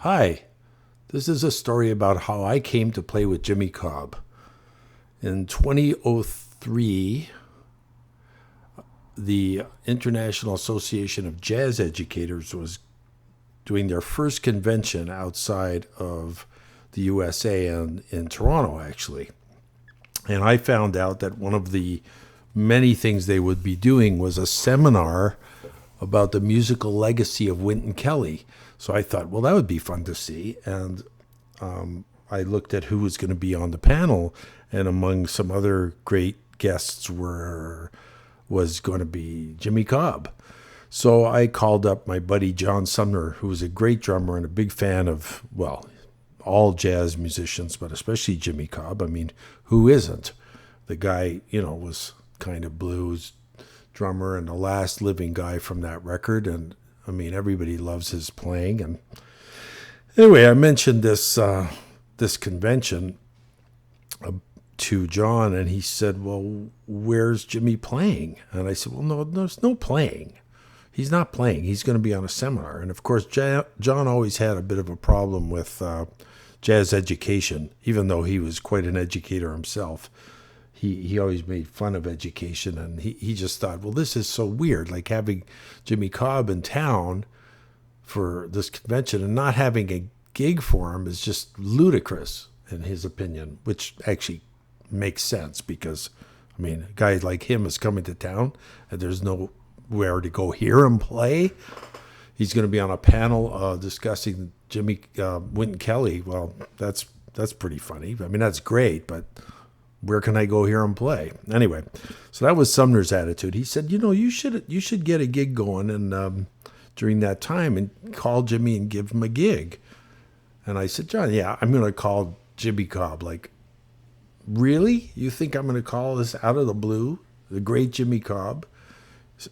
Hi, this is a story about how I came to play with Jimmy Cobb. In 2003, the International Association of Jazz Educators was doing their first convention outside of the USA and in Toronto, actually. And I found out that one of the many things they would be doing was a seminar about the musical legacy of Wynton Kelly. So I thought, well, that would be fun to see. And I looked at who was going to be on the panel, and among some other great guests was going to be Jimmy Cobb. So I called up my buddy John Sumner, who was a great drummer and a big fan of, well, all jazz musicians, but especially Jimmy Cobb. I mean, who isn't? The guy, was kind of blues drummer and the last living guy from that record. And I mean, everybody loves his playing. And anyway, I mentioned this convention to John, and he said, well, where's Jimmy playing? And I said, well, no, there's no playing. He's not playing. He's going to be on a seminar. And of course, John always had a bit of a problem with jazz education, even though he was quite an educator himself. He always made fun of education, and he just thought, well, this is so weird, like having Jimmy Cobb in town for this convention and not having a gig for him is just ludicrous in his opinion, which actually makes sense because, I mean, a guy like him is coming to town and there's nowhere to go hear him play. He's going to be on a panel discussing Wynton Kelly. Well, that's pretty funny. I mean, that's great, but where can I go hear him play? Anyway, so that was Sumner's attitude. He said, you should get a gig going and during that time and call Jimmy and give him a gig. And I said, John, yeah, I'm going to call Jimmy Cobb. Like, really? You think I'm going to call this out of the blue? The great Jimmy Cobb?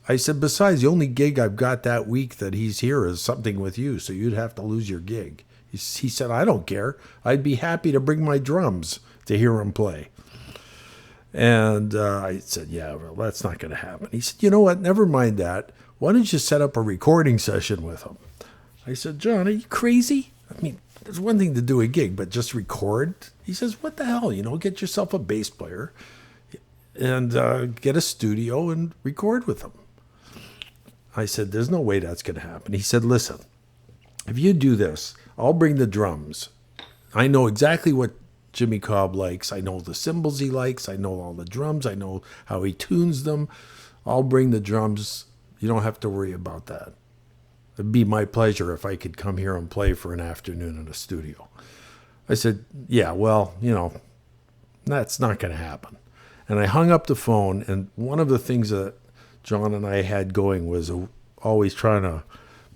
I said, besides, the only gig I've got that week that he's here is something with you, so you'd have to lose your gig. He said, I don't care. I'd be happy to bring my drums to hear him play. And I said, yeah, well, that's not going to happen. He said, you know what? Never mind that. Why don't you set up a recording session with him? I said, John, are you crazy? I mean, there's one thing to do a gig, but just record? He says, what the hell? Get yourself a bass player and get a studio and record with him. I said, there's no way that's going to happen. He said, listen, if you do this, I'll bring the drums. I know exactly what Jimmy Cobb likes. I know the cymbals he likes. I know all the drums. I know how he tunes them. I'll bring the drums. You don't have to worry about that. It'd be my pleasure if I could come here and play for an afternoon in a studio. I said, yeah, well, that's not going to happen. And I hung up the phone, and one of the things that John and I had going was always trying to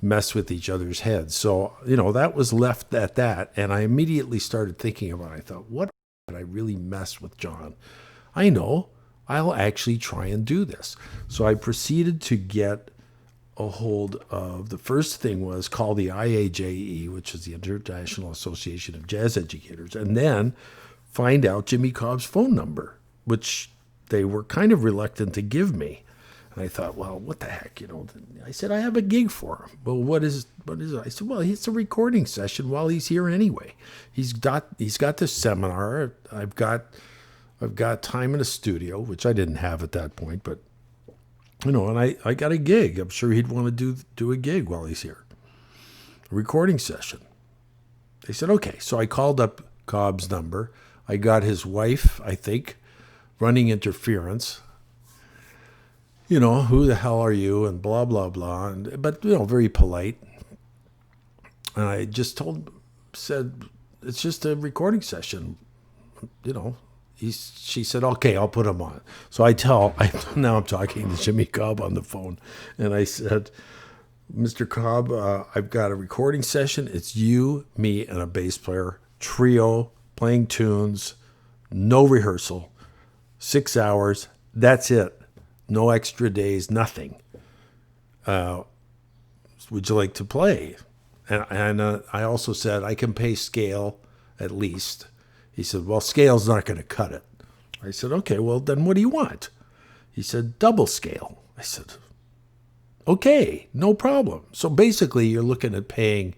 mess with each other's heads. So, that was left at that. And I immediately started thinking about it. I thought, what did I really mess with John? I know, I'll actually try and do this. So I proceeded to get a hold of, the first thing was call the IAJE, which is the International Association of Jazz Educators, and then find out Jimmy Cobb's phone number, which they were kind of reluctant to give me. And I thought, well, what the heck, I said, I have a gig for him. Well, what is it? I said, well, it's a recording session while he's here anyway. He's got this seminar. I've got time in a studio, which I didn't have at that point, but and I got a gig. I'm sure he'd want to do a gig while he's here. A recording session. They said, okay. So I called up Cobb's number. I got his wife, I think, running interference. Who the hell are you? And blah, blah, blah. But very polite. And I just said, it's just a recording session. She said, okay, I'll put him on. So now I'm talking to Jimmy Cobb on the phone. And I said, Mr. Cobb, I've got a recording session. It's you, me, and a bass player, trio, playing tunes, no rehearsal, 6 hours. That's it. No extra days, nothing. Would you like to play? And I also said, I can pay scale at least. He said, well, scale's not going to cut it. I said, okay, well, then what do you want? He said, double scale. I said, okay, no problem. So basically, you're looking at paying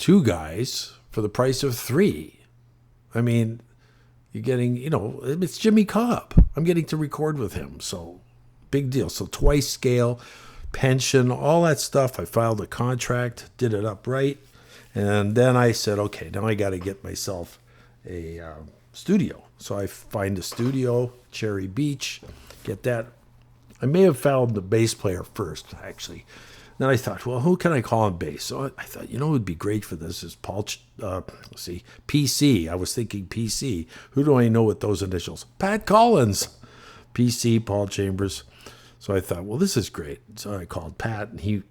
2 guys for the price of 3. I mean, you're getting, it's Jimmy Cobb. I'm getting to record with him. So big deal. So twice scale, pension, all that stuff. I filed a contract, did it up right. And then I said, okay, now I got to get myself a studio. So I find a studio, Cherry Beach, get that. I may have found the bass player first, actually. Then I thought, well, who can I call on bass? So I thought, what would be great for this is PC. I was thinking PC. Who do I know with those initials? Pat Collins. PC, Paul Chambers. So I thought, well, this is great. So I called Pat, and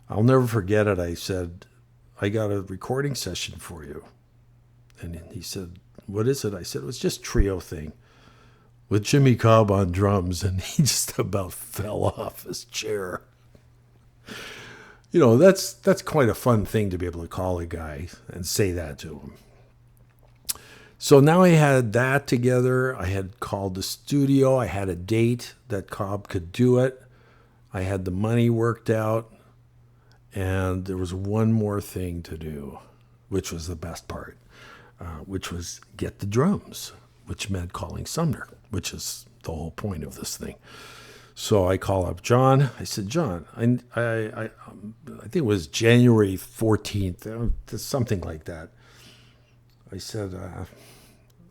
I'll never forget it. I said, I got a recording session for you. And he said, what is it? I said, it was just trio thing with Jimmy Cobb on drums. And he just about fell off his chair. That's quite a fun thing to be able to call a guy and say that to him. So now I had that together. I had called the studio. I had a date that Cobb could do it. I had the money worked out. And there was one more thing to do, which was the best part, which was get the drums, which meant calling Sumner, which is the whole point of this thing. So I call up John. I said, John, I think it was January 14th, something like that. I said,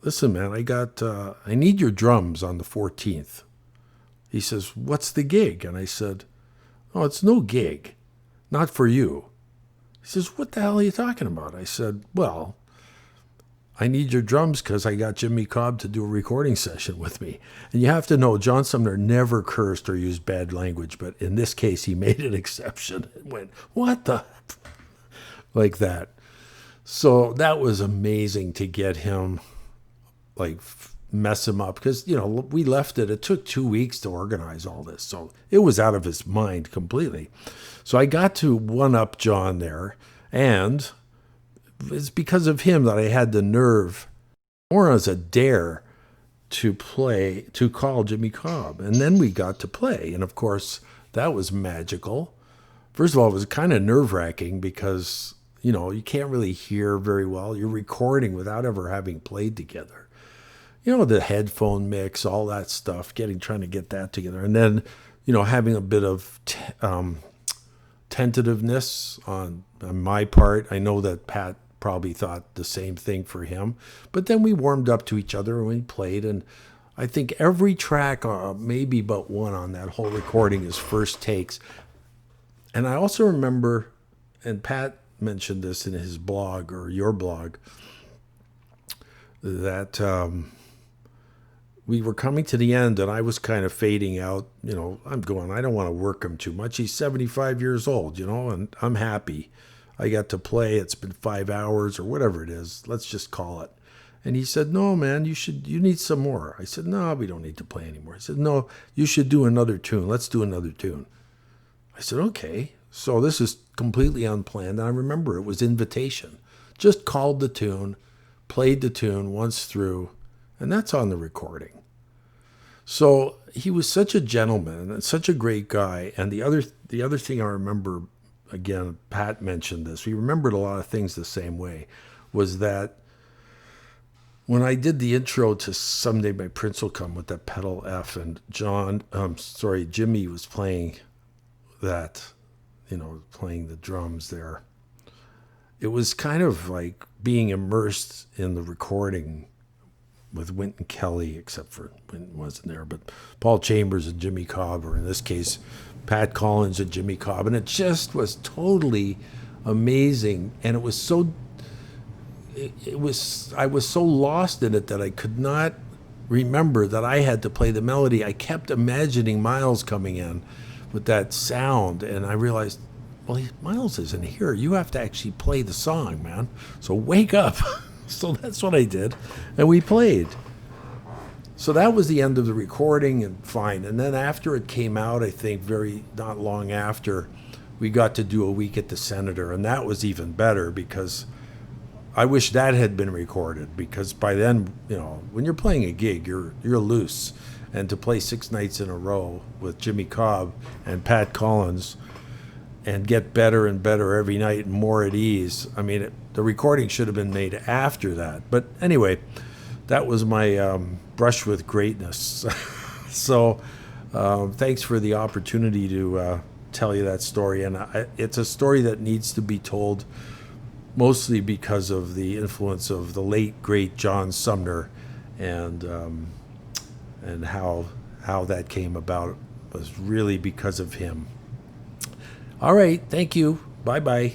listen, man, I need your drums on the 14th. He says, what's the gig? And I said, oh, it's no gig. Not for you. He says, what the hell are you talking about? I said, well, I need your drums because I got Jimmy Cobb to do a recording session with me. And you have to know, John Sumner never cursed or used bad language, but in this case, he made an exception. It went, what the? Like that. So that was amazing to get him, mess him up. Because, we left it. It took 2 weeks to organize all this. So it was out of his mind completely. So I got to one-up John there, and it's because of him that I had the nerve, more as a dare, to call Jimmy Cobb. And then we got to play. And, of course, that was magical. First of all, it was kind of nerve-wracking because, you can't really hear very well. You're recording without ever having played together. The headphone mix, all that stuff, trying to get that together. And then, having a bit of tentativeness on my part. I know that Pat probably thought the same thing for him. But then we warmed up to each other and we played. And I think every track, maybe but one on that whole recording, is first takes. And I also remember, and Pat mentioned this in his blog or your blog, that we were coming to the end and I was kind of fading out. I'm going, I don't want to work him too much. He's 75 years old, and I'm happy. I got to play. It's been 5 hours or whatever it is. Let's just call it. And he said, no, man, you need some more. I said, no, we don't need to play anymore. He said, no, you should do another tune. Let's do another tune. I said, okay. So this is completely unplanned. And I remember it was invitation. Just called the tune, played the tune once through, and that's on the recording. So he was such a gentleman and such a great guy. And the other thing I remember, again, Pat mentioned this, we remembered a lot of things the same way, was that when I did the intro to Someday My Prince Will Come with that pedal F, and Jimmy was playing that, playing the drums there, it was kind of like being immersed in the recording with Wynton Kelly, except for Wynton wasn't there, but Paul Chambers and Jimmy Cobb, or in this case, Pat Collins and Jimmy Cobb. And it just was totally amazing. And it was so, I was so lost in it that I could not remember that I had to play the melody. I kept imagining Miles coming in with that sound. And I realized, well, Miles isn't here. You have to actually play the song, man. So wake up. So that's what I did, and we played. So that was the end of the recording, and fine. And then after it came out, I think not long after, we got to do a week at the Senator, and that was even better because I wish that had been recorded, because by then, when you're playing a gig, you're loose. And to play 6 nights in a row with Jimmy Cobb and Pat Collins, and get better and better every night and more at ease. I mean, the recording should have been made after that. But anyway, that was my brush with greatness. So thanks for the opportunity to tell you that story. And it's a story that needs to be told mostly because of the influence of the late, great John Sumner and how that came about was really because of him. All right. Thank you. Bye-bye.